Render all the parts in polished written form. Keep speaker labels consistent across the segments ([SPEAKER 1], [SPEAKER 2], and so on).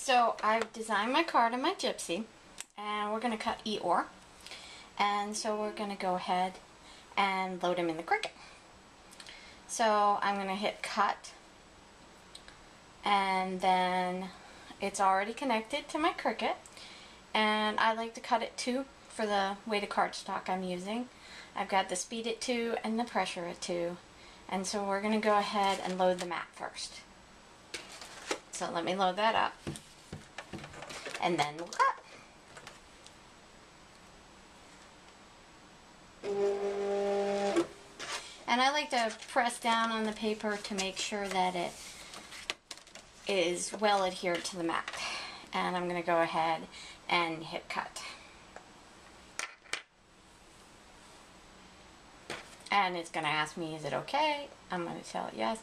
[SPEAKER 1] So I've designed my card on my Gypsy, and we're going to cut Eeyore. And so we're going to go ahead and load him in the Cricut. So I'm going to hit cut, and then it's already connected to my Cricut, and I like to cut it too for the weighted cardstock I'm using. I've got the speed at 2 and the pressure at 2, and so we're going to go ahead and load the mat first. So let me load that up, and then we'll cut. And I like to press down on the paper to make sure that it is well adhered to the mat. And I'm going to go ahead and hit cut. And it's going to ask me, is it okay? I'm going to tell it yes.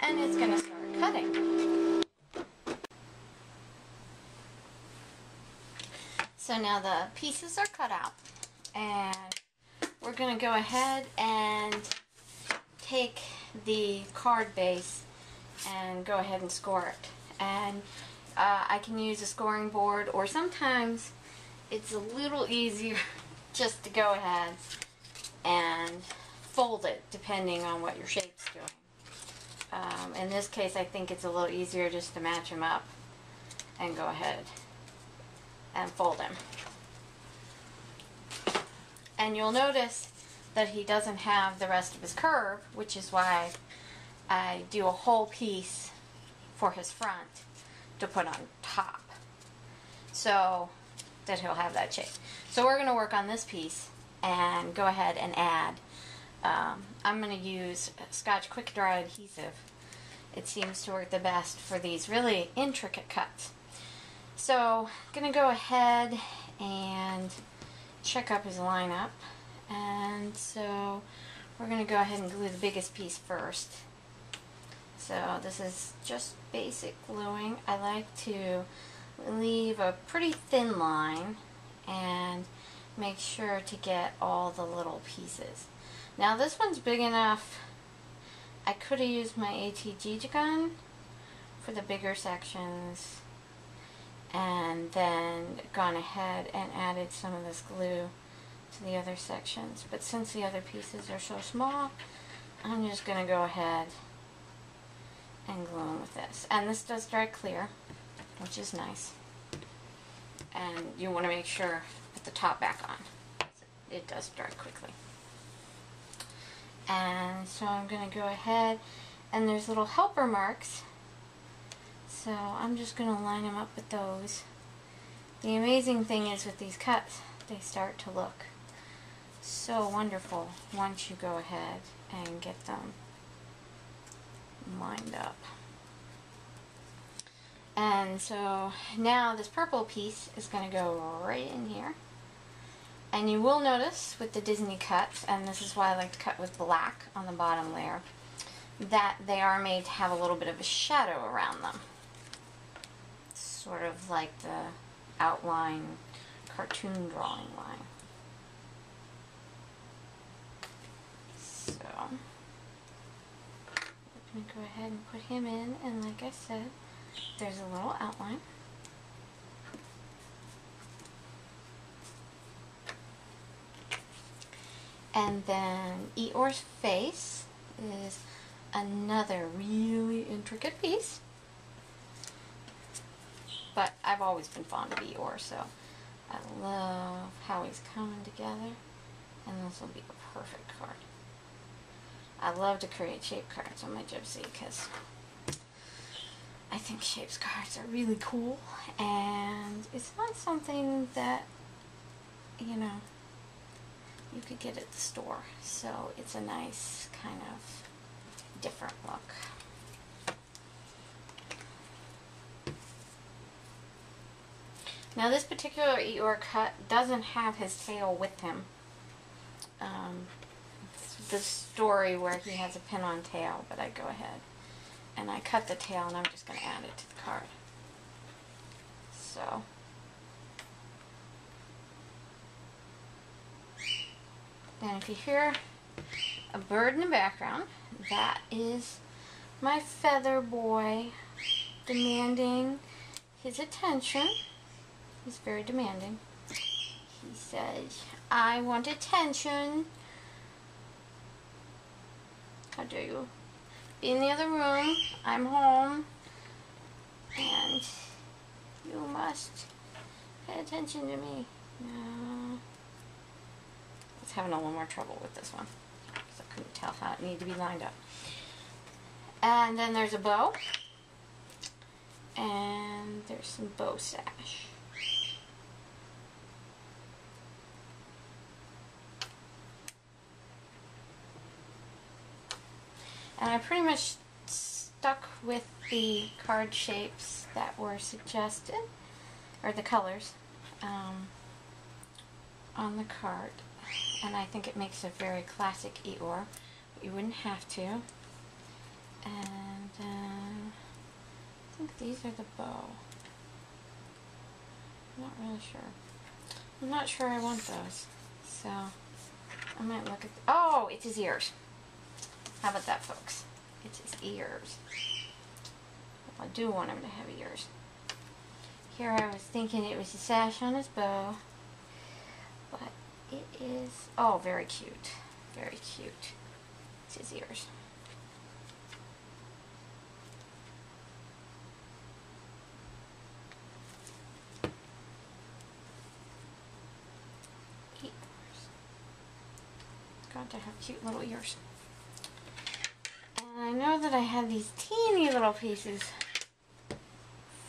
[SPEAKER 1] And it's going to start cutting. So now the pieces are cut out. And we're going to go ahead and take the card base and go ahead and score it. And I can use a scoring board, or sometimes it's a little easier just to go ahead and fold it depending on what your shape's doing. In this case, I think it's a little easier just to match them up and go ahead and fold them. And you'll notice that he doesn't have the rest of his curve, which is why I do a whole piece for his front to put on top, so that he'll have that shape. So we're going to work on this piece and go ahead and add. I'm going to use Scotch Quick Dry adhesive. It seems to work the best for these really intricate cuts. So I'm going to go ahead and check up his lineup. And so we're going to go ahead and glue the biggest piece first. So this is just basic gluing. I like to leave a pretty thin line and make sure to get all the little pieces. Now this one's big enough. I could have used my ATG gun for the bigger sections and then gone ahead and added some of this glue to the other sections, but since the other pieces are so small, I'm just going to go ahead and glue them with this. And this does dry clear, which is nice. And you want to make sure put the top back on. It does dry quickly. And so I'm going to go ahead, and there's little helper marks, so I'm just going to line them up with those. The amazing thing is with these cuts, they start to look so wonderful once you go ahead and get them lined up. And so now this purple piece is going to go right in here. And you will notice with the Disney cuts, and this is why I like to cut with black on the bottom layer, that they are made to have a little bit of a shadow around them. Sort of like the outline cartoon drawing line. So I'm going to go ahead and put him in, and like I said, there's a little outline. And then Eeyore's face is another really intricate piece. But I've always been fond of Eeyore, so I love how he's coming together. And this will be a perfect card. I love to create shape cards on my Gypsy because I think shapes cards are really cool, and it's not something that, you know, you could get at the store. So it's a nice kind of different look. Now this particular Eeyore cut doesn't have his tail with him. It's the story where he has a pin-on tail, but I go ahead and I cut the tail, and I'm just going to add it to the card. So and if you hear a bird in the background, that is my feather boy demanding his attention. He's very demanding. He says, I want attention. How dare you? Be in the other room. I'm home. And you must pay attention to me. No. I was having a little more trouble with this one, because I couldn't tell how it needed to be lined up. And then there's a bow. And there's some bow sash. And I pretty much stuck with the card shapes that were suggested, or the colors, on the card. And I think it makes a very classic Eeyore. You wouldn't have to. And I think these are the bow. I'm not really sure. I'm not sure I want those. So I might look at... Oh, it's his ears. How about that, folks? It's his ears. I do want him to have ears. Here I was thinking it was a sash on his bow. But it is... Oh, very cute. Very cute. It's his ears. Ears. Got to have cute little ears. I know that I have these teeny little pieces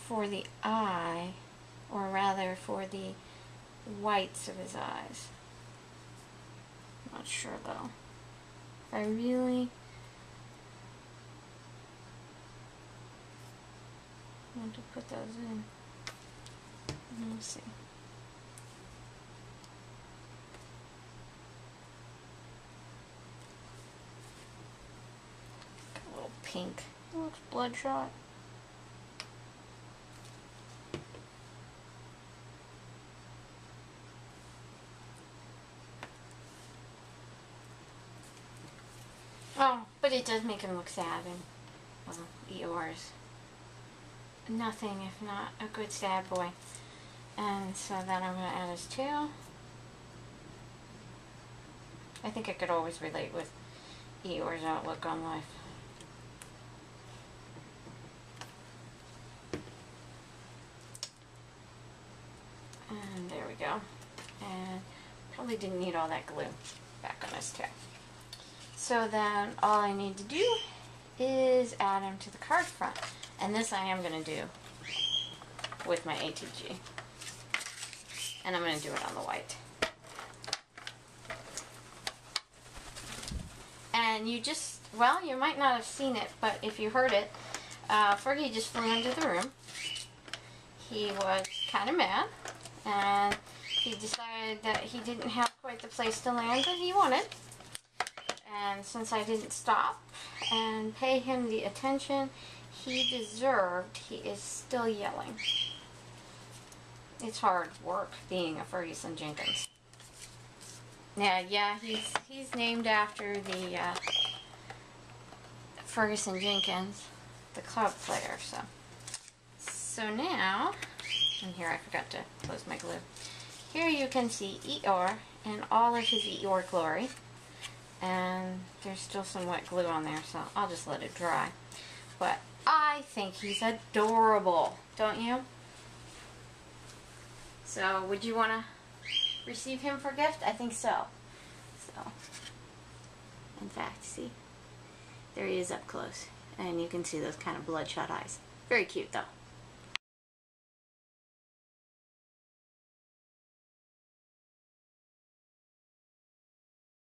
[SPEAKER 1] for the eye, or rather for the whites of his eyes. I'm not sure though. I really want to put those in. Let me see. Pink. It looks bloodshot. Oh, but it does make him look sad, and well, Eeyore's nothing if not a good sad boy. And so then I'm going to add his tail. I think I could always relate with Eeyore's outlook on life. And there we go. And probably didn't need all that glue back on his tail. So then all I need to do is add him to the card front. And this I am going to do with my ATG. And I'm going to do it on the white. And you just, well, you might not have seen it, but if you heard it, Fergie just flew into the room. He was kind of mad. And he decided that he didn't have quite the place to land that he wanted. And since I didn't stop and pay him the attention he deserved, he is still yelling. It's hard work being a Ferguson Jenkins. Yeah, he's named after the Ferguson Jenkins, the club player. So now... And here I forgot to close my glue. Here you can see Eeyore in all of his Eeyore glory. And there's still some wet glue on there, so I'll just let it dry. But I think he's adorable, don't you? So would you want to receive him for gift? I think so. So, in fact, see? There he is up close. And you can see those kind of bloodshot eyes. Very cute though.